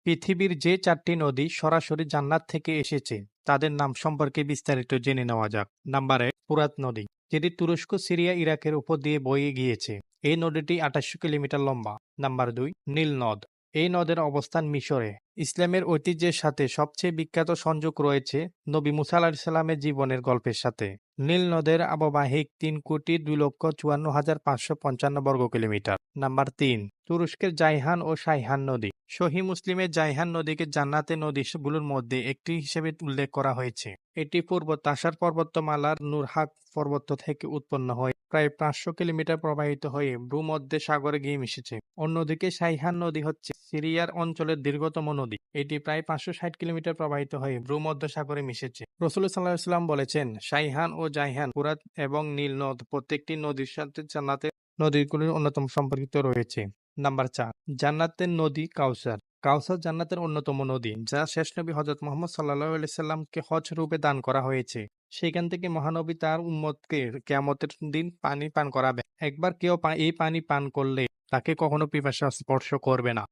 পৃথিবীর যে ৪টি নদী সরাসরি জান্নাত থেকে এসেছে তাদের নাম সম্পর্কে বিস্তারিত জেনে নেওয়া যাক। নাম্বার ১, ফুরাত নদী, যেটি তুরস্ক, সিরিয়া, ইরাকের উপর দিয়ে বয়ে গিয়েছে। এই নদীটি ২৮০০ কিলোমিটার লম্বা। নাম্বার ২, নীল নদ। এই নদের অবস্থান মিশরে। ইসলামের ঐতিহ্যের সাথে সবচেয়ে বিখ্যাত সংযোগ রয়েছে নবী মুসা আলাইহিস সালামের জীবনের গল্পের সাথে। নীল নদের অববাহিক ৩,২,৫৫,৫৫৫ বর্গ কিলোমিটার। নাম্বার ৩, তুরস্কের জাইহান ও শাইহান নদী। সহিহ মুসলিমের জাইহান নদীকে জান্নাতের নদীগুলোর মধ্যে একটি হিসেবে উল্লেখ করা হয়েছে। এটি পূর্ব তাসার পর্বতমালার নুরহাক পর্বত থেকে উৎপন্ন হয়ে প্রায় ৫০০ কিলোমিটার প্রবাহিত হয়ে ভূমধ্যে সাগরে গিয়ে মিশেছে। অন্যদিকে শাইহান নদী হচ্ছে সিরিয়ার অঞ্চলের দীর্ঘতম নদী। এটি প্রায় ৫৬০ কিলোমিটার প্রবাহিত হয়ে ভূমধ্য সাগরে মিশেছে। রাসূলুল্লাহ সাল্লাল্লাহু আলাইহি ওয়াসাল্লাম বলেছেন, শাইহান ও জাইহান, ফুরাত এবং নীল নদ প্রত্যেকটি নদীর সাথে জান্নাতের নদীগুলির অন্যতম সম্পর্কিত রয়েছে। নাম্বার ৪, জান্নাতের নদী কাউসার। কাউসার জান্নাতের অন্যতম নদী, যা শেষ নবী হযরত মুহাম্মদ সাল্লাল্লাহু আলাইহি সাল্লামকে হজ রূপে দান করা হয়েছে। সেখান থেকে মহানবী তার উম্মতকে কিয়ামতের দিন পানি পান করাবেন। একবার কেউ এই পানি পান করলে তাকে কখনো পিপাসা স্পর্শ করবে না।